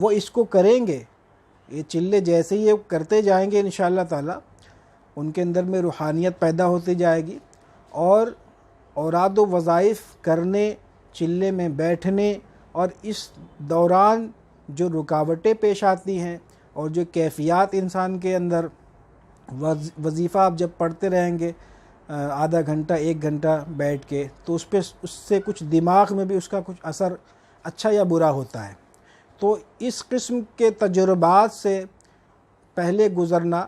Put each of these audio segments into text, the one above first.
وہ اس کو کریں گے، یہ چلے جیسے ہی یہ کرتے جائیں گے انشاءاللہ تعالی ان کے اندر میں روحانیت پیدا ہوتی جائے گی، اور اوراد و وظائف کرنے، چلے میں بیٹھنے، اور اس دوران جو رکاوٹیں پیش آتی ہیں اور جو کیفیات انسان کے اندر، وظیفہ آپ جب پڑھتے رہیں گے آدھا گھنٹہ 1 گھنٹہ بیٹھ کے، تو اس سے کچھ دماغ میں بھی اس کا کچھ اثر اچھا یا برا ہوتا ہے۔ تو اس قسم کے تجربات سے پہلے گزرنا،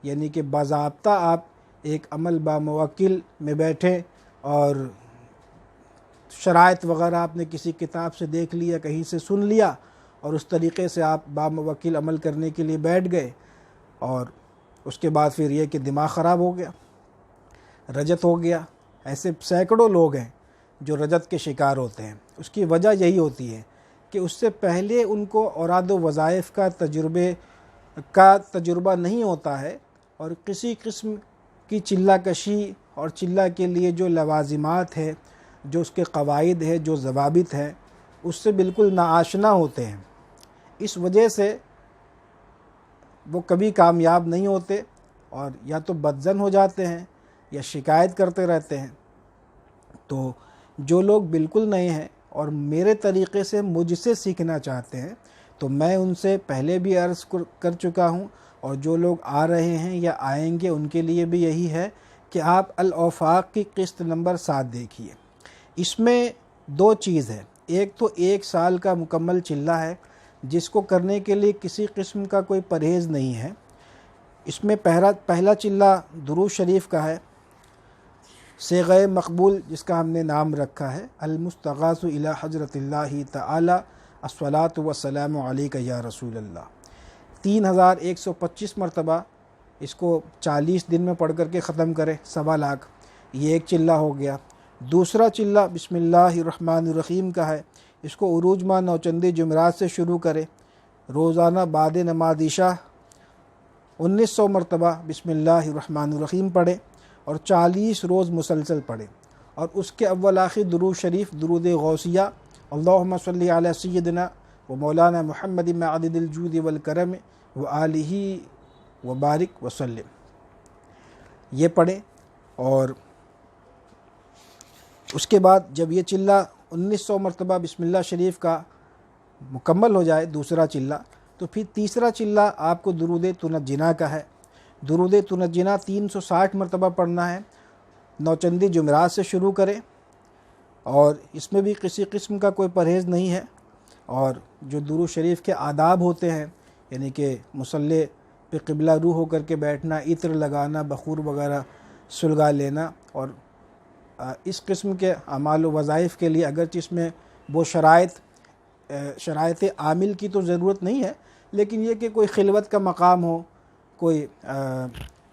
یعنی کہ باضابطہ آپ ایک عمل باموکل میں بیٹھیں اور شرائط وغیرہ آپ نے کسی کتاب سے دیکھ لیا، کہیں سے سن لیا، اور اس طریقے سے آپ باموکل عمل کرنے کے لیے بیٹھ گئے، اور اس کے بعد پھر یہ کہ دماغ خراب ہو گیا، رجت ہو گیا۔ ایسے سینکڑوں لوگ ہیں جو رجت کے شکار ہوتے ہیں۔ اس کی وجہ یہی ہوتی ہے کہ اس سے پہلے ان کو اوراد و وظائف کا تجربہ نہیں ہوتا ہے، اور کسی قسم کی چلہ کشی اور چلہ کے لیے جو لوازمات ہے، جو اس کے قواعد ہے، جو ضوابط ہیں، اس سے بالکل ناآشنا ہوتے ہیں۔ اس وجہ سے وہ کبھی کامیاب نہیں ہوتے، اور یا تو بدظن ہو جاتے ہیں یا شکایت کرتے رہتے ہیں۔ تو جو لوگ بالکل نئے ہیں اور میرے طریقے سے مجھ سے سیکھنا چاہتے ہیں، تو میں ان سے پہلے بھی عرض کر چکا ہوں، اور جو لوگ آ رہے ہیں یا آئیں گے ان کے لیے بھی یہی ہے کہ آپ الآفاق کی قسط نمبر 7 دیکھیے۔ اس میں 2 چیز ہے، ایک تو 1 سال کا مکمل چلہ ہے جس کو کرنے کے لیے کسی قسم کا کوئی پرہیز نہیں ہے۔ اس میں پہلا چلہ درود شریف کا ہے، صیغہ مقبول جس کا ہم نے نام رکھا ہے، المستغاث الی حضرت اللہ تعالی الصلاۃ والسلام علیک یا رسول اللہ، 3125 مرتبہ اس کو 40 دن میں پڑھ کر کے ختم کرے، 1.25 لاکھ، یہ ایک چلہ ہو گیا۔ دوسرا چلہ بسم اللہ الرحمن الرحیم کا ہے، اس کو عروج ماہ نوچندی جمعرات سے شروع کرے، روزانہ بعد نماز عشاء 1900 مرتبہ بسم اللہ الرحمن الرحیم پڑھے، اور 40 روز مسلسل پڑھے، اور اس کے اول آخر درود شریف، درود غوثیہ، اللہم صلی علی سیدنا و مولانا محمد معدد الجود والکرم و آلہ و بارک وسلم، یہ پڑھیں۔ اور اس کے بعد جب یہ چلہ 1900 مرتبہ بسم اللہ شریف کا مکمل ہو جائے، دوسرا چلہ، تو پھر تیسرا چلہ آپ کو درود تنجینا کا ہے۔ درود تنجینا 360 مرتبہ پڑھنا ہے، نوچندی جمعرات سے شروع کریں، اور اس میں بھی کسی قسم کا کوئی پرہیز نہیں ہے۔ اور جو درود شریف کے آداب ہوتے ہیں، یعنی کہ مصلی پہ قبلہ روح ہو کر کے بیٹھنا، عطر لگانا، بخور وغیرہ سلگا لینا، اور اس قسم کے اعمال و وظائف کے لیے اگرچہ اس میں وہ شرائط عامل کی تو ضرورت نہیں ہے، لیکن یہ کہ کوئی خلوت کا مقام ہو، کوئی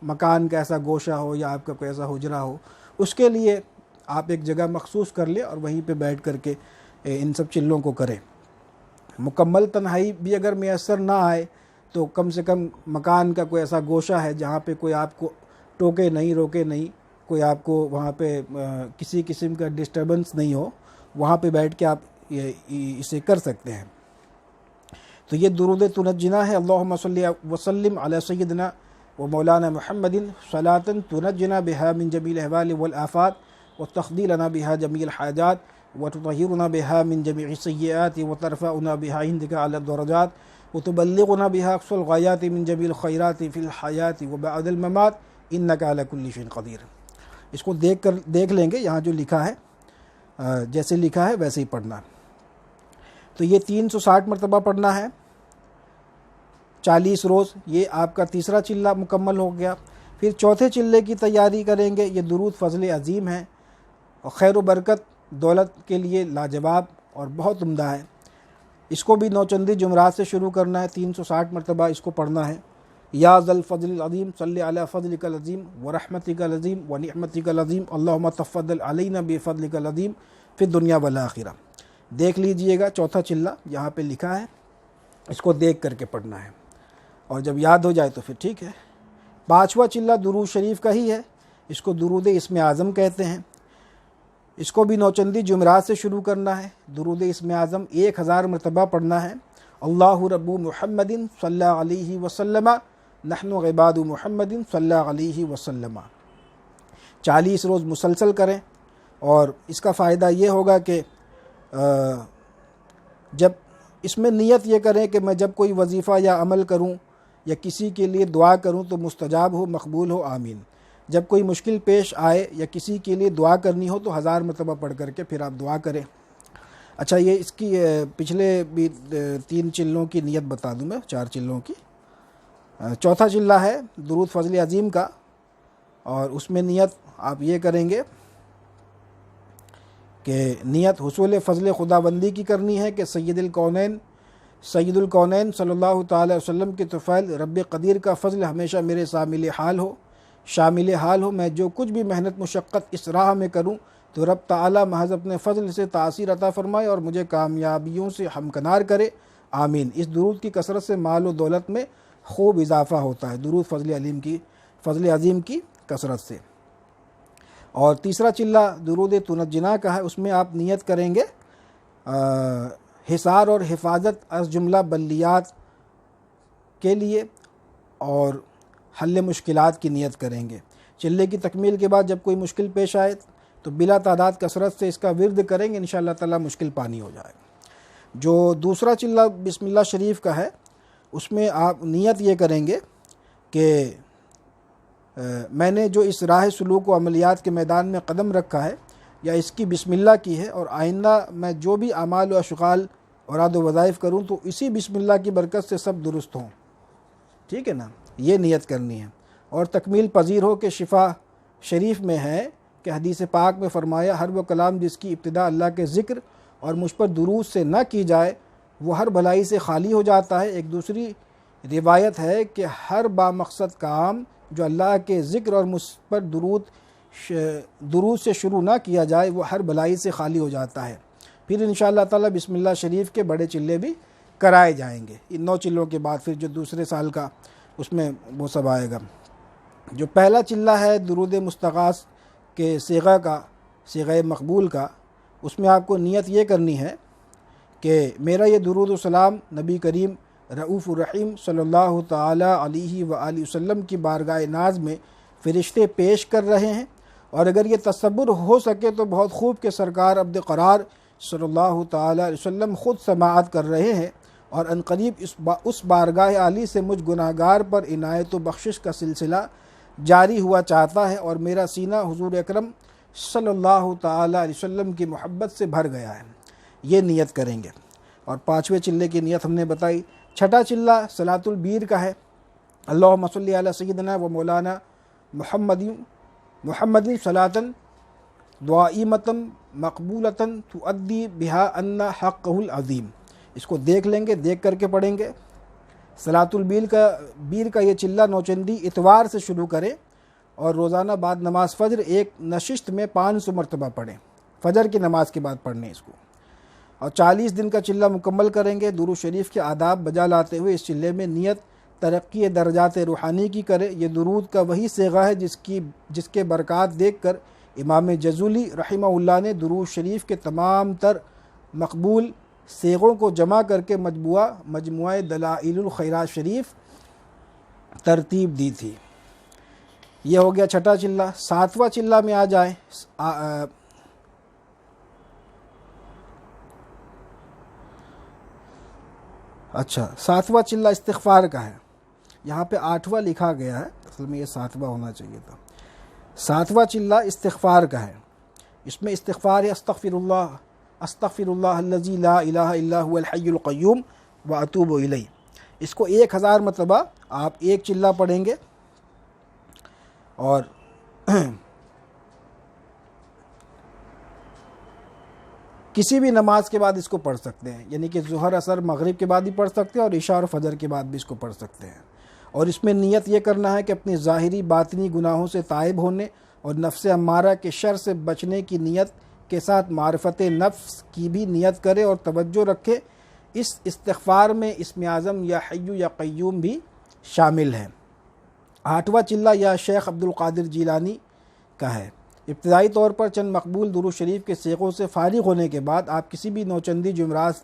مکان کا ایسا گوشہ ہو، یا آپ کا کوئی ایسا حجرہ ہو، اس کے لیے آپ ایک جگہ مخصوص کر لیں اور وہیں پہ بیٹھ کر کے ان سب چلوں کو کریں۔ مکمل تنہائی بھی اگر میسر نہ آئے تو کم سے کم مکان کا کوئی ایسا گوشہ ہے جہاں پہ کوئی آپ کو ٹوکے نہیں، روکے نہیں، کوئی آپ کو وہاں پہ کسی قسم کا ڈسٹربنس نہیں ہو، وہاں پہ بیٹھ کے آپ اسے کر سکتے ہیں۔ تو یہ درود تنجینا ہے، اللہم صلی وسلم علی سیدنا و مولانا محمد صلاۃ تنجینا بہا من جمیع الاحوال والآفات وتقضی لنا بہا جمیع الحاجات وتطہرنا بہا من جمیع السیئات وترفعنا بہا عندک اعلی الدرجات وتبلغنا بہا اقصی الغایات من جمیع الخیرات فی الحیاۃ وبعد الممات انک علی کل شیء قدیر۔ اس کو دیکھ لیں گے، یہاں جو لکھا ہے جیسے لکھا ہے ویسے ہی پڑھنا۔ تو یہ 360 مرتبہ پڑھنا ہے، 40 روز، یہ آپ کا تیسرا چلہ مکمل ہو گیا۔ پھر چوتھے چلے کی تیاری کریں گے، یہ درود فضل عظیم ہے، اور خیر و برکت دولت کے لیے لاجواب اور بہت عمدہ ہے۔ اس کو بھی نوچندی جمعرات سے شروع کرنا ہے، 360 مرتبہ اس کو پڑھنا ہے۔ یا ذا الفضل العظیم صلی علی فضلک العظیم ورحمتک العظیم ونعمتک العظیم اللہم تفضل علینا بفضلک العظیم فی الدنیا والآخرہ۔ دیکھ لیجئے گا، چوتھا چلہ یہاں پہ لکھا ہے، اس کو دیکھ کر کے پڑھنا ہے، اور جب یاد ہو جائے تو پھر ٹھیک ہے۔ پانچواں چلہ درود شریف کا ہی ہے، اس کو درود اسم اعظم کہتے ہیں۔ اس کو بھی نوچندی جمعرات سے شروع کرنا ہے، درود اسم اعظم 1000 مرتبہ پڑھنا ہے، اللہ رب محمد صلی اللہ علیہ وسلم نحن عباد محمد صلی اللہ علیہ وسلم۔ 40 روز مسلسل کریں، اور اس کا فائدہ یہ ہوگا کہ جب اس میں نیت یہ کریں کہ میں جب کوئی وظیفہ یا عمل کروں یا کسی کے لیے دعا کروں تو مستجاب ہو، مقبول ہو، آمین۔ جب کوئی مشکل پیش آئے یا کسی کے لیے دعا کرنی ہو تو 1000 مرتبہ پڑھ کر کے پھر آپ دعا کریں۔ اچھا، یہ اس کی پچھلے بھی 3 چلوں کی نیت بتا دوں میں، 4 چلوں کی۔ چوتھا چلہ ہے درود فضل عظیم کا، اور اس میں نیت آپ یہ کریں گے کہ نیت حصول فضل خدا بندی کی کرنی ہے کہ سید الکونین صلی اللہ تعالی وسلم کے طفیل رب قدیر کا فضل ہمیشہ میرے شامل حال ہو۔ میں جو کچھ بھی محنت مشقت اس راہ میں کروں تو رب تعالی محض اپنے فضل سے تاثیر عطا فرمائے اور مجھے کامیابیوں سے ہمکنار کرے، آمین۔ اس درود کی کثرت سے مال و دولت میں خوب اضافہ ہوتا ہے، درود فضل عظیم کی کثرت سے۔ اور تیسرا چلہ درود تنجنا کا ہے، اس میں آپ نیت کریں گے حصار اور حفاظت از جملہ بلیات کے لیے، اور حل مشکلات کی نیت کریں گے۔ چلے کی تکمیل کے بعد جب کوئی مشکل پیش آئے تو بلا تعداد کثرت سے اس کا ورد کریں گے، انشاءاللہ تعالی مشکل پانی ہو جائے گا۔ جو دوسرا چلہ بسم اللہ شریف کا ہے، اس میں آپ نیت یہ کریں گے کہ میں نے جو اس راہ سلوک و عملیات کے میدان میں قدم رکھا ہے یا اس کی بسم اللہ کی ہے، اور آئندہ میں جو بھی اعمال و اشغال اوراد و وظائف کروں تو اسی بسم اللہ کی برکت سے سب درست ہوں، ٹھیک ہے نا، یہ نیت کرنی ہے۔ اور تکمیل پذیر ہو کہ شفا شریف میں ہے کہ حدیث پاک میں فرمایا ہر وہ کلام جس کی ابتدا اللہ کے ذکر اور مجھ پر درود سے نہ کی جائے وہ ہر بھلائی سے خالی ہو جاتا ہے۔ ایک دوسری روایت ہے کہ ہر بامقصد کام جو اللہ کے ذکر اور مجھ پر درود سے شروع نہ کیا جائے وہ ہر بھلائی سے خالی ہو جاتا ہے۔ پھر انشاءاللہ تعالی بسم اللہ شریف کے بڑے چلے بھی کرائے جائیں گے۔ ان 9 چلوں کے بعد پھر جو دوسرے سال کا اس میں وہ سب آئے گا۔ جو پہلا چلہ ہے درود مستغاث کے صیغہ مقبول کا، اس میں آپ کو نیت یہ کرنی ہے کہ میرا یہ درود و سلام نبی کریم رؤوف الرحیم صلی اللہ تعالی علیہ وآلہ وسلم کی بارگاہ ناز میں فرشتے پیش کر رہے ہیں، اور اگر یہ تصور ہو سکے تو بہت خوب کہ سرکار عبد قرار صلی اللہ تعالی علیہ وسلم خود سماعت کر رہے ہیں، اور عنقریب اس بارگاہ عالی سے مجھ گناہگار پر عنایت و بخشش کا سلسلہ جاری ہوا چاہتا ہے، اور میرا سینہ حضور اکرم صلی اللہ تعالی علیہ وسلم کی محبت سے بھر گیا ہے، یہ نیت کریں گے۔ اور 5ویں چلے کی نیت ہم نے بتائی۔ چھٹا چلہ صلاۃ البیر کا ہے، اللہم صلی علی سیدنا و مولانا محمد صلاۃً دعائمۃً مقبولۃً تؤدی بہا عنا حقہ العظیم۔ اس کو دیکھ لیں گے، دیکھ کر کے پڑھیں گے۔ صلاۃ البیر کا یہ چلہ نوچندی اتوار سے شروع کریں، اور روزانہ بعد نماز فجر ایک نشست میں 500 مرتبہ پڑھیں، فجر کی نماز کے بعد پڑھنے اس کو، اور 40 دن کا چلہ مکمل کریں گے۔ درود شریف کے آداب بجا لاتے ہوئے اس چلے میں نیت ترقی درجات روحانی کی کرے۔ یہ درود کا وہی صیغہ ہے جس کے برکات دیکھ کر امام جزولی رحمہ اللہ نے درود شریف کے تمام تر مقبول صیغوں کو جمع کر کے مجموعہ دلائل الخیرات شریف ترتیب دی تھی۔ یہ ہو گیا چھٹا چلہ۔ 7واں چلہ میں آ جائیں۔ اچھا، 7واں چلہ استغفار کا ہے، یہاں پہ 8واں لکھا گیا ہے، اصل میں یہ 7واں ہونا چاہیے تھا۔ 7واں چلہ استغفار کا ہے، اس میں استغفار ہے استغفر اللہ الذی لا الہ الا هو الحی القیوم واتوب الیہ۔ اس کو 1000 مرتبہ آپ ایک چلہ پڑھیں گے، اور کسی بھی نماز کے بعد اس کو پڑھ سکتے ہیں، یعنی کہ ظہر عصر مغرب کے بعد بھی پڑھ سکتے ہیں، اور عشاء اور فجر کے بعد بھی اس کو پڑھ سکتے ہیں۔ اور اس میں نیت یہ کرنا ہے کہ اپنی ظاہری باطنی گناہوں سے تائب ہونے اور نفس امارہ کے شر سے بچنے کی نیت کے ساتھ معرفت نفس کی بھی نیت کرے، اور توجہ رکھے اس استغفار میں اسم اعظم یا حی یا قیوم بھی شامل ہے۔ 8واں چلہ یا شیخ عبد القادر جیلانی کا ہے۔ ابتدائی طور پر چند مقبول درود شریف کے صیغوں سے فارغ ہونے کے بعد آپ کسی بھی نوچندی جمعرات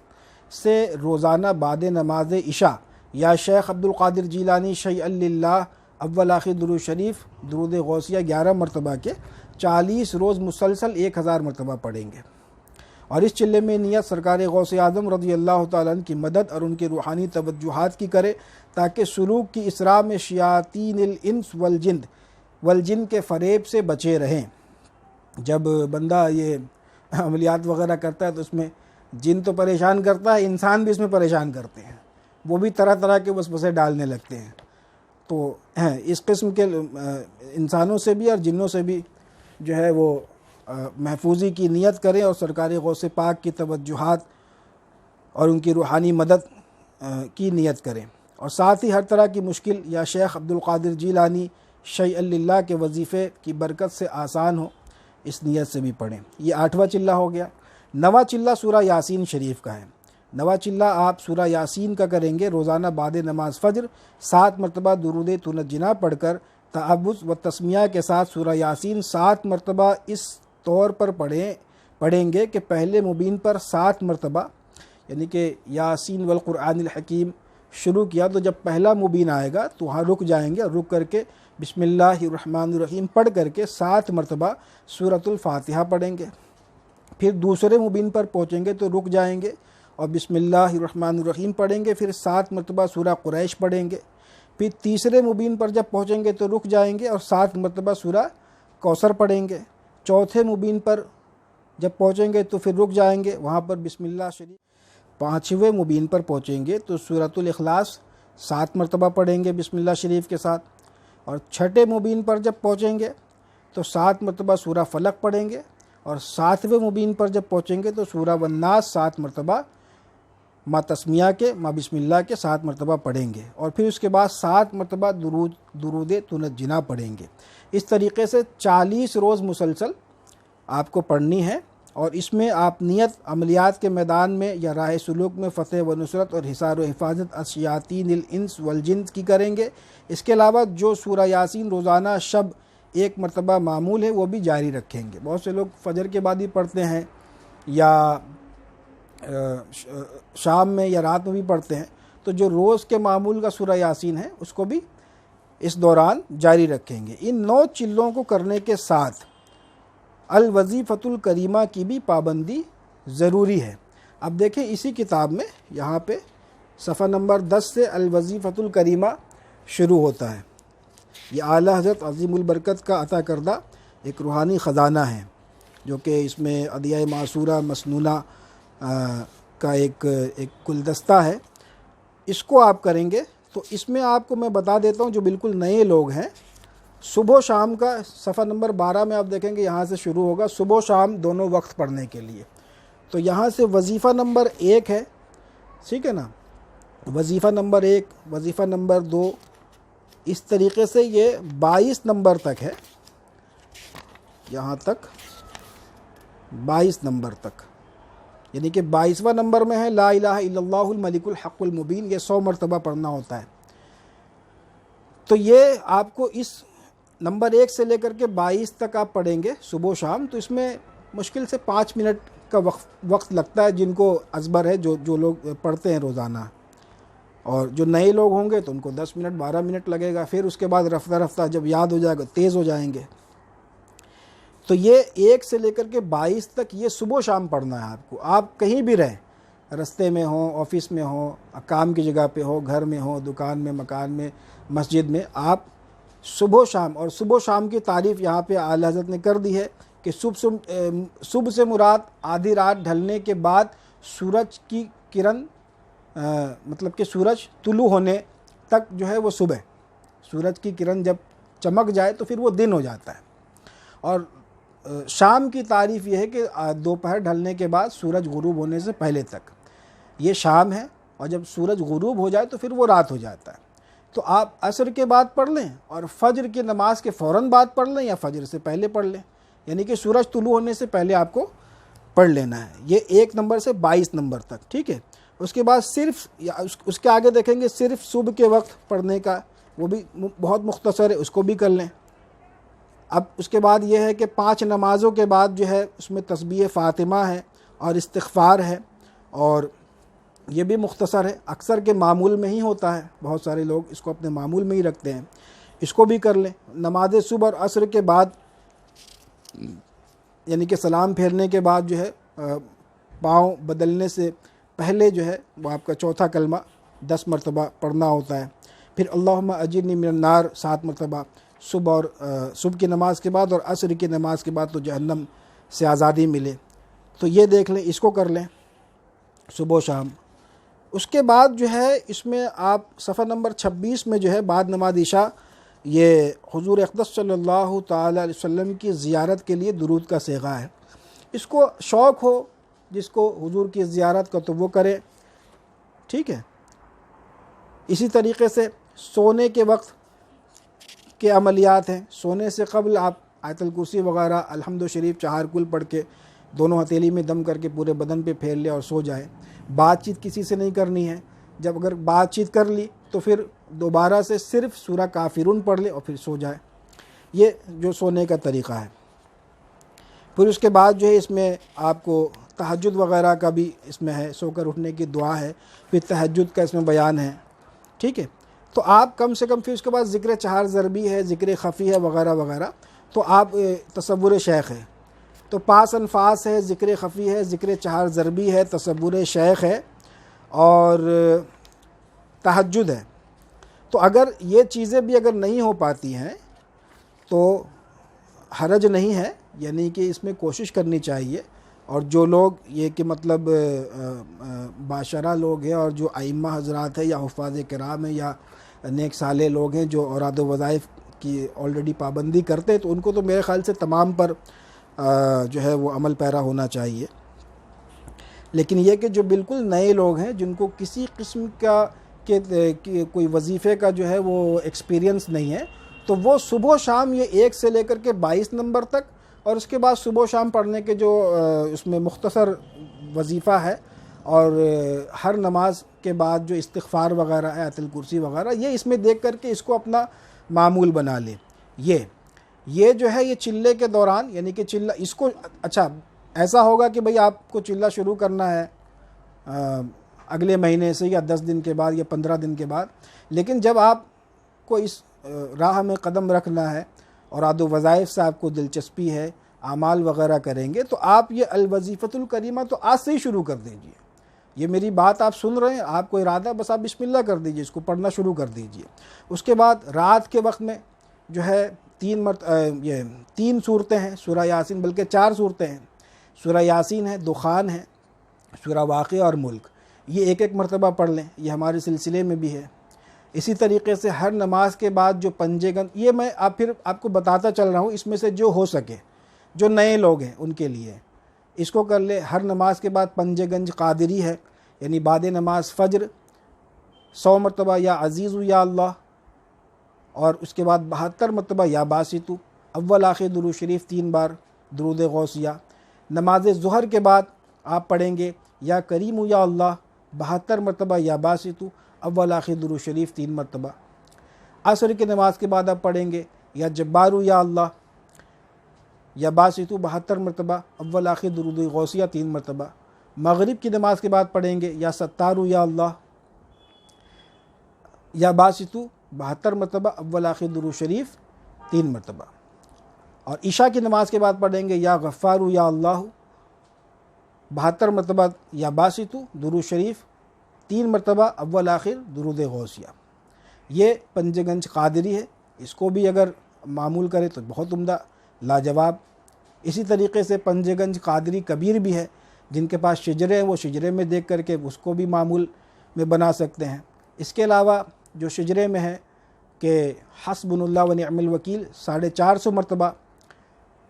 سے روزانہ بعد نماز عشاء یا شیخ عبد القادر جیلانی شیئا للہ اول آخر درود شریف درود غوثیہ 11 مرتبہ کے 40 روز مسلسل 1000 مرتبہ پڑھیں گے، اور اس چلے میں نیت سرکار غوث اعظم رضی اللہ تعالیٰ عنہ کی مدد اور ان کی روحانی توجہات کی کرے، تاکہ سلوک کی اسراء میں شیاطین الانس والجن کے فریب سے بچے رہیں۔ جب بندہ یہ عملیات وغیرہ کرتا ہے تو اس میں جن تو پریشان کرتا ہے، انسان بھی اس میں پریشان کرتے ہیں، وہ بھی طرح طرح کے وسوسے ڈالنے لگتے ہیں۔ تو اس قسم کے انسانوں سے بھی اور جنوں سے بھی جو ہے وہ محفوظی کی نیت کریں اور سرکار غوث پاک کی توجہات اور ان کی روحانی مدد کی نیت کریں، اور ساتھ ہی ہر طرح کی مشکل یا شیخ عبد القادر جیلانی شیئا للہ کے وظیفے کی برکت سے آسان ہو، اس نیت سے بھی پڑھیں۔ یہ 8واں چلہ ہو گیا۔ 9واں چلہ سورہ یاسین شریف کا ہے۔ 9واں چلہ آپ سورہ یاسین کا کریں گے روزانہ بعد نماز فجر 7 مرتبہ درود تنجنا پڑھ کر تعوذ و تسمیہ کے ساتھ سورہ یاسین 7 مرتبہ اس طور پر پڑھیں گے کہ پہلے مبین پر 7 مرتبہ، یعنی کہ یاسین والقرآن الحکیم شروع کیا تو جب پہلا مبین آئے گا تو وہاں رک جائیں گے، اور رک کر کے بسم اللہ الرحمن الرحیم پڑھ کر کے 7 مرتبہ سورۃ الفاتحہ پڑھیں گے۔ پھر دوسرے مبین پر پہنچیں گے تو رک جائیں گے اور بسم اللہ الرحمن الرحیم پڑھیں گے، پھر 7 مرتبہ سورہ قریش پڑھیں گے۔ پھر تیسرے مبین پر جب پہنچیں گے تو رک جائیں گے اور 7 مرتبہ سورہ کوثر پڑھیں گے۔ چوتھے مبین پر جب پہنچیں گے تو پھر رک جائیں گے، وہاں پر بسم اللہ شریف۔ پانچویں مبین پر پہنچیں گے تو سورۃ الاخلاص 7 مرتبہ پڑھیں گے بسم اللہ شریف کے ساتھ، اور چھٹے مبین پر جب پہنچیں گے تو 7 مرتبہ سورہ فلق پڑھیں گے، اور 7ویں مبین پر جب پہنچیں گے تو سورہ والناس 7 مرتبہ ما تسمیہ کے ما بسم اللہ کے 7 مرتبہ پڑھیں گے، اور پھر اس کے بعد 7 مرتبہ درود تنجنا پڑھیں گے۔ اس طریقے سے 40 روز مسلسل آپ کو پڑھنی ہے، اور اس میں آپ نیت عملیات کے میدان میں یا راہ سلوک میں فتح و نصرت اور حصار و حفاظت الشیاطین الانس والجن کی کریں گے۔ اس کے علاوہ جو سورہ یاسین روزانہ شب 1 مرتبہ معمول ہے وہ بھی جاری رکھیں گے۔ بہت سے لوگ فجر کے بعد ہی پڑھتے ہیں یا شام میں یا رات میں بھی پڑھتے ہیں، تو جو روز کے معمول کا سورہ یاسین ہے اس کو بھی اس دوران جاری رکھیں گے۔ ان 9 چلوں کو کرنے کے ساتھ الوظیفۃ الکریمہ کی بھی پابندی ضروری ہے۔ اب دیکھیں اسی کتاب میں یہاں پہ صفحہ نمبر 10 سے الوظیفۃ الکریمہ شروع ہوتا ہے۔ یہ اعلیٰ حضرت عظیم البرکت کا عطا کردہ ایک روحانی خزانہ ہے، جو کہ اس میں ادعیہ معصورہ مسنونہ کا ایک گلدستہ ہے۔ اس کو آپ کریں گے تو اس میں آپ کو میں بتا دیتا ہوں جو بالکل نئے لوگ ہیں، صبح و شام کا صفحہ نمبر 12 میں آپ دیکھیں گے یہاں سے شروع ہوگا، صبح و شام دونوں وقت پڑھنے کے لیے۔ تو یہاں سے وظیفہ نمبر 1 ہے، ٹھیک ہے نا، وظیفہ نمبر 1، وظیفہ نمبر 2، اس طریقے سے یہ 22 نمبر تک ہے، یہاں تک 22 نمبر تک، یعنی کہ 22واں نمبر میں ہے لا الہ الا اللہ الملک الحق المبین، یہ 100 مرتبہ پڑھنا ہوتا ہے۔ تو یہ آپ کو اس نمبر 1 سے لے کر کے 22 تک آپ پڑھیں گے صبح و شام، تو اس میں مشکل سے 5 منٹ کا وقت لگتا ہے جن کو ازبر ہے، جو لوگ پڑھتے ہیں روزانہ، اور جو نئے لوگ ہوں گے تو ان کو 10 منٹ 12 منٹ لگے گا، پھر اس کے بعد رفتہ رفتہ جب یاد ہو جائے گا تیز ہو جائیں گے۔ تو یہ 1 سے لے کر کے 22 تک یہ صبح و شام پڑھنا ہے آپ کو۔ آپ کہیں بھی رہیں، رستے میں ہوں، آفس میں ہوں، کام کی جگہ پہ ہو، گھر میں ہو، دکان میں، مکان میں، مسجد میں، آپ صبح و شام، اور صبح و شام کی تعریف یہاں پہ اعلیٰ حضرت نے کر دی ہے کہ صبح سے مراد آدھی رات ڈھلنے کے بعد سورج کی کرن، مطلب کہ سورج طلوع ہونے تک جو ہے وہ صبح، سورج کی کرن جب چمک جائے تو پھر وہ دن ہو جاتا ہے۔ اور شام کی تعریف یہ ہے کہ دوپہر ڈھلنے کے بعد سورج غروب ہونے سے پہلے تک یہ شام ہے، اور جب سورج غروب ہو جائے تو پھر وہ رات ہو جاتا ہے۔ تو آپ عصر کے بعد پڑھ لیں اور فجر کی نماز کے فوراً بعد پڑھ لیں، یا فجر سے پہلے پڑھ لیں، یعنی کہ سورج طلوع ہونے سے پہلے آپ کو پڑھ لینا ہے۔ یہ 1 نمبر سے 22 نمبر تک، ٹھیک ہے۔ اس کے بعد صرف اس کے آگے دیکھیں گے صرف صبح کے وقت پڑھنے کا، وہ بھی بہت مختصر ہے، اس کو بھی کر لیں۔ اب اس کے بعد یہ ہے کہ 5 نمازوں کے بعد جو ہے اس میں تسبیح فاطمہ ہے اور استغفار ہے، اور یہ بھی مختصر ہے، اکثر کے معمول میں ہی ہوتا ہے، بہت سارے لوگ اس کو اپنے معمول میں ہی رکھتے ہیں، اس کو بھی کر لیں۔ نماز صبح اور عصر کے بعد، یعنی کہ سلام پھیرنے کے بعد جو ہے پاؤں بدلنے سے پہلے جو ہے وہ آپ کا چوتھا کلمہ 10 مرتبہ پڑھنا ہوتا ہے۔ پھر اللہم اجرنی من النار 7 مرتبہ صبح کی نماز کے بعد، اور عصر کی نماز کے بعد تو جہنم سے آزادی ملے۔ تو یہ دیکھ لیں، اس کو کر لیں صبح و شام۔ اس کے بعد جو ہے اس میں آپ صفحہ نمبر 26 میں جو ہے بعد نماز عشاء یہ حضور اقدس صلی اللہ تعالی علیہ وسلم کی زیارت کے لیے درود کا صیغہ ہے۔ اس کو شوق ہو جس کو حضور کی زیارت کا تو وہ کرے، ٹھیک ہے۔ اسی طریقے سے سونے کے وقت کے عملیات ہیں، سونے سے قبل آپ آیت الکرسی وغیرہ الحمد شریف 4 کل پڑھ کے دونوں ہتھیلی میں دم کر کے پورے بدن پہ پھیر لے اور سو جائے۔ بات چیت کسی سے نہیں کرنی ہے، جب اگر بات چیت کر لی تو پھر دوبارہ سے صرف سورہ کافرون پڑھ لے اور پھر سو جائے۔ یہ جو سونے کا طریقہ ہے۔ پھر اس کے بعد جو ہے اس میں آپ کو تہجد وغیرہ کا بھی اس میں ہے، سو کر اٹھنے کی دعا ہے، پھر تہجد کا اس میں بیان ہے، ٹھیک ہے۔ تو آپ کم سے کم پھر اس کے بعد ذکر 4 ضربی ہے، ذکر خفی ہے وغیرہ وغیرہ۔ تو آپ تصور شیخ ہے، تو 5 انفاس ہے، ذکر خفی ہے، ذکر 4 ضربی ہے، تصور شیخ ہے اور تہجد ہے۔ تو اگر یہ چیزیں بھی اگر نہیں ہو پاتی ہیں تو حرج نہیں ہے، یعنی کہ اس میں کوشش کرنی چاہیے۔ اور جو لوگ یہ کہ مطلب باشرہ لوگ ہیں اور جو ائمہ حضرات ہیں یا حفاظ کرام ہیں یا نیک صالح لوگ ہیں جو اوراد و وظائف کی آلریڈی پابندی کرتے ہیں، تو ان کو تو میرے خیال سے تمام پر جو ہے وہ عمل پیرا ہونا چاہیے۔ لیکن یہ کہ جو بالکل نئے لوگ ہیں جن کو کسی قسم کا کوئی وظیفے کا جو ہے وہ ایکسپیرینس نہیں ہے، تو وہ صبح و شام یہ 1 سے لے کر کے 22 نمبر تک، اور اس کے بعد صبح و شام پڑھنے کے جو اس میں مختصر وظیفہ ہے، اور ہر نماز کے بعد جو استغفار وغیرہ ہے، آیت الکرسی وغیرہ، یہ اس میں دیکھ کر کے اس کو اپنا معمول بنا لے۔ یہ جو ہے یہ چلے کے دوران، یعنی کہ چلہ اس کو اچھا ایسا ہوگا کہ بھئی آپ کو چلہ شروع کرنا ہے اگلے مہینے سے یا 10 دن کے بعد یا 15 دن کے بعد، لیکن جب آپ کو اس راہ میں قدم رکھنا ہے اور اوراد و وظائف سے آپ کو دلچسپی ہے، اعمال وغیرہ کریں گے، تو آپ یہ الوظیفۃ الکریمہ تو آج سے ہی شروع کر دیجئے۔ یہ میری بات آپ سن رہے ہیں، آپ کو ارادہ بس آپ بسم اللہ کر دیجئے، اس کو پڑھنا شروع کر دیجئے۔ اس کے بعد رات کے وقت میں جو ہے 3 صورتیں ہیں سورہ یاسین، بلکہ 4 صورتیں ہیں، سورہ یاسین ہے، دخان ہے، سورہ واقعہ اور ملک۔ یہ 1 مرتبہ پڑھ لیں، یہ ہمارے سلسلے میں بھی ہے۔ اسی طریقے سے ہر نماز کے بعد جو پنجے گن، یہ میں پھر آپ کو بتاتا چل رہا ہوں، اس میں سے جو ہو سکے، جو نئے لوگ ہیں ان کے لیے اس کو کر لے۔ ہر نماز کے بعد پنجے گنج قادری ہے، یعنی بعد نماز فجر 100 مرتبہ یا عزیز یا اللہ، اور اس کے بعد 72 مرتبہ یا باسطو، اول آخر درود شریف 3 بار درود غوثیہ۔ نماز ظہر کے بعد آپ پڑھیں گے یا کریم یا اللہ 72 مرتبہ یا باسطو، اول آخر درود شریف 3 مرتبہ۔ عصر کی نماز کے بعد آپ پڑھیں گے یا جبارو یا اللہ یا باسطو 72 مرتبہ، اول آخر درود غوثیہ 3 مرتبہ۔ مغرب کی نماز کے بعد پڑھیں گے یا ستارو یا اللہ یا باسطو 72 مرتبہ، اول آخر درود شریف 3 مرتبہ۔ اور عشاء کی نماز کے بعد پڑھیں گے یا غفارو یا اللہ 72 مرتبہ یا باسطو درود شریف 3 مرتبہ، اول آخر درود غوثیہ۔ یہ پنج گنج قادری ہے، اس کو بھی اگر معمول کرے تو بہت عمدہ، لاجواب۔ اسی طریقے سے پنج گنج قادری کبیر بھی ہے، جن کے پاس شجرے ہیں وہ شجرے میں دیکھ کر کے اس کو بھی معمول میں بنا سکتے ہیں۔ اس کے علاوہ جو شجرے میں ہے کہ حسبنا اللہ و نعم الوکیل 450 مرتبہ،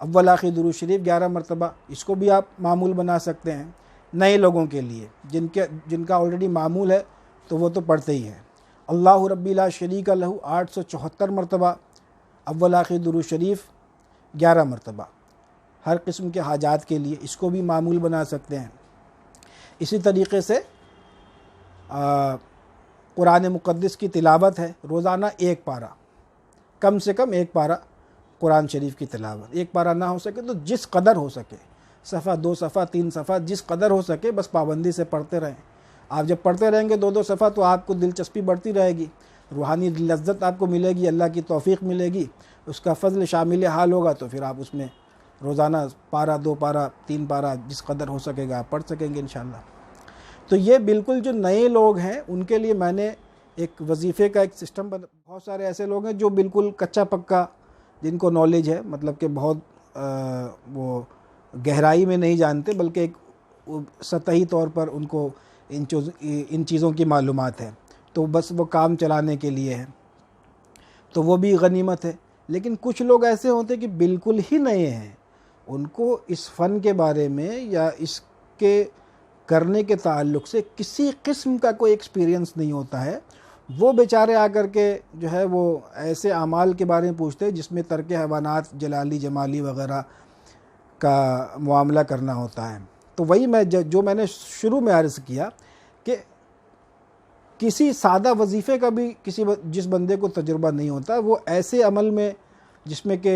اول آخر درود شریف 11 مرتبہ، اس کو بھی آپ معمول بنا سکتے ہیں۔ نئے لوگوں کے لیے جن کا آلریڈی معمول ہے تو وہ تو پڑھتے ہی ہیں۔ اللہ ربی لا شریک لہ 874 مرتبہ، اول آخر درود شریف 11 مرتبہ، ہر قسم کے حاجات کے لیے اس کو بھی معمول بنا سکتے ہیں۔ اسی طریقے سے قرآن مقدس کی تلاوت ہے، روزانہ 1 پارہ، کم سے کم 1 پارہ قرآن شریف کی تلاوت۔ 1 پارہ نہ ہو سکے تو جس قدر ہو سکے، صفحہ 2 صفحہ 3 صفحہ، جس قدر ہو سکے بس پابندی سے پڑھتے رہیں۔ آپ جب پڑھتے رہیں گے 2 صفحہ تو آپ کو دلچسپی بڑھتی رہے گی، روحانی لذت آپ کو ملے گی، اللہ کی توفیق ملے گی، اس کا فضل شامل حال ہوگا، تو پھر آپ اس میں روزانہ پارہ 2 پارہ 3 پارہ جس قدر ہو سکے گا آپ پڑھ سکیں گے انشاءاللہ۔ تو یہ بالکل جو نئے لوگ ہیں ان کے لیے میں نے ایک وظیفے کا ایک سسٹم بہت سارے ایسے لوگ ہیں جو بالکل کچا پکا، جن کو نالج ہے، مطلب کہ بہت وہ گہرائی میں نہیں جانتے، بلکہ ایک سطحی طور پر ان کو ان چیزوں کی معلومات ہے، تو بس وہ کام چلانے کے لیے ہے، تو وہ بھی غنیمت ہے۔ لیکن کچھ لوگ ایسے ہوتے کہ بالکل ہی نئے ہیں، ان کو اس فن کے بارے میں یا اس کے کرنے کے تعلق سے کسی قسم کا کوئی ایکسپیرینس نہیں ہوتا ہے، وہ بیچارے آ کر کے جو ہے وہ ایسے اعمال کے بارے میں پوچھتے ہیں جس میں ترک حیوانات، جلالی جمالی وغیرہ کا معاملہ کرنا ہوتا ہے۔ تو وہی جو میں نے شروع میں عرض کیا کہ کسی سادہ وظیفے کا بھی جس بندے کو تجربہ نہیں ہوتا، وہ ایسے عمل میں جس میں کہ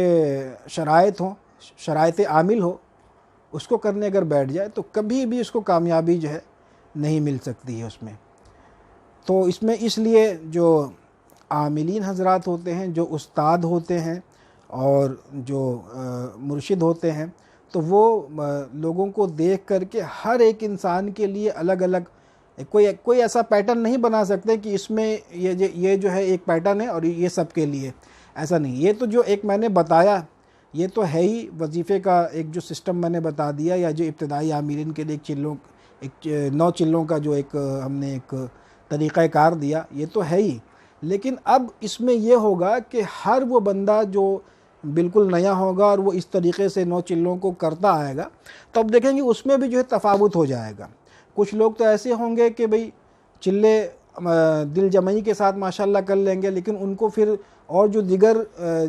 شرائط ہوں، شرائط عامل ہو، اس کو کرنے اگر بیٹھ جائے تو کبھی بھی اس کو کامیابی جو ہے نہیں مل سکتی ہے اس میں۔ تو اس میں اس لیے جو عاملین حضرات ہوتے ہیں، جو استاد ہوتے ہیں اور جو مرشد ہوتے ہیں، تو وہ لوگوں کو دیکھ کر کے ہر ایک انسان کے لیے الگ الگ کوئی ایسا پیٹرن نہیں بنا سکتے کہ اس میں یہ جو ہے ایک پیٹرن ہے اور یہ سب کے لیے، ایسا نہیں۔ یہ تو جو ایک میں نے بتایا یہ تو ہے ہی وظیفے کا ایک جو سسٹم میں نے بتا دیا، یا جو ابتدائی عاملین کے لیے ایک 9 چلوں کا جو ایک ہم نے ایک طریقہ کار دیا، یہ تو ہے ہی۔ لیکن اب اس میں یہ ہوگا کہ ہر وہ بندہ جو بالکل نیا ہوگا اور وہ اس طریقے سے 9 چلوں کو کرتا آئے گا، تو اب دیکھیں گے اس میں بھی جو ہے تفاوت ہو جائے گا۔ کچھ لوگ تو ایسے ہوں گے کہ بھئی چلے دل جمعی کے ساتھ ماشاءاللہ کر لیں گے، لیکن ان کو پھر اور جو دیگر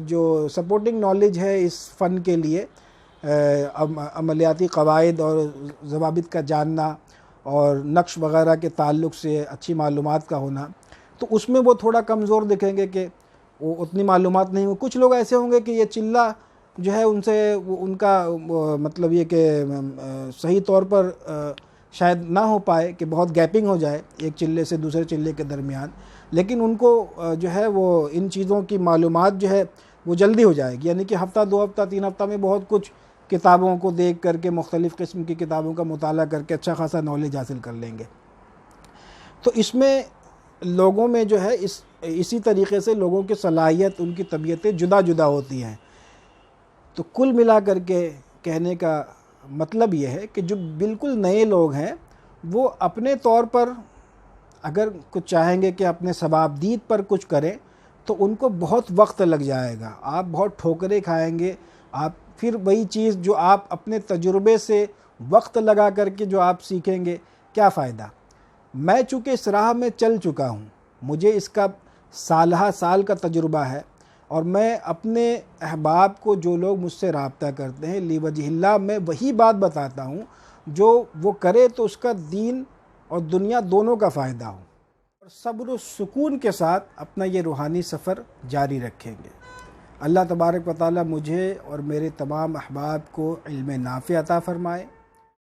جو سپورٹنگ نالج ہے اس فن کے لیے، عملیاتی قواعد اور ضوابط کا جاننا اور نقش وغیرہ کے تعلق سے اچھی معلومات کا ہونا، تو اس میں وہ تھوڑا کمزور دکھیں گے کہ وہ اتنی معلومات نہیں ہو۔ کچھ لوگ ایسے ہوں گے کہ یہ چلہ جو ہے ان کا مطلب یہ کہ صحیح طور پر شاید نہ ہو پائے، کہ بہت گیپنگ ہو جائے ایک چلے سے دوسرے چلے کے درمیان، لیکن ان کو جو ہے وہ ان چیزوں کی معلومات جو ہے وہ جلدی ہو جائے گی، یعنی کہ ہفتہ 2 ہفتہ 3 ہفتہ میں بہت کچھ کتابوں کو دیکھ کر کے، مختلف قسم کی کتابوں کا مطالعہ کر کے اچھا خاصا نالج حاصل کر لیں گے۔ تو اس میں لوگوں میں جو ہے اسی طریقے سے لوگوں کی صلاحیت، ان کی طبیعتیں جدا جدا ہوتی ہیں۔ تو کل ملا کر کے کہنے کا مطلب یہ ہے کہ جو بالکل نئے لوگ ہیں وہ اپنے طور پر اگر کچھ چاہیں گے کہ اپنے ثوابدید پر کچھ کریں تو ان کو بہت وقت لگ جائے گا، آپ بہت ٹھوکریں کھائیں گے، آپ پھر وہی چیز جو آپ اپنے تجربے سے وقت لگا کر کے جو آپ سیکھیں گے، کیا فائدہ؟ میں چونکہ اس راہ میں چل چکا ہوں، مجھے اس کا سالہ سال کا تجربہ ہے، اور میں اپنے احباب کو، جو لوگ مجھ سے رابطہ کرتے ہیں، لیوجہ اللہ میں وہی بات بتاتا ہوں جو وہ کرے تو اس کا دین اور دنیا دونوں کا فائدہ ہو، اور صبر و سکون کے ساتھ اپنا یہ روحانی سفر جاری رکھیں گے۔ اللہ تبارک و تعالی مجھے اور میرے تمام احباب کو علم نافع عطا فرمائے۔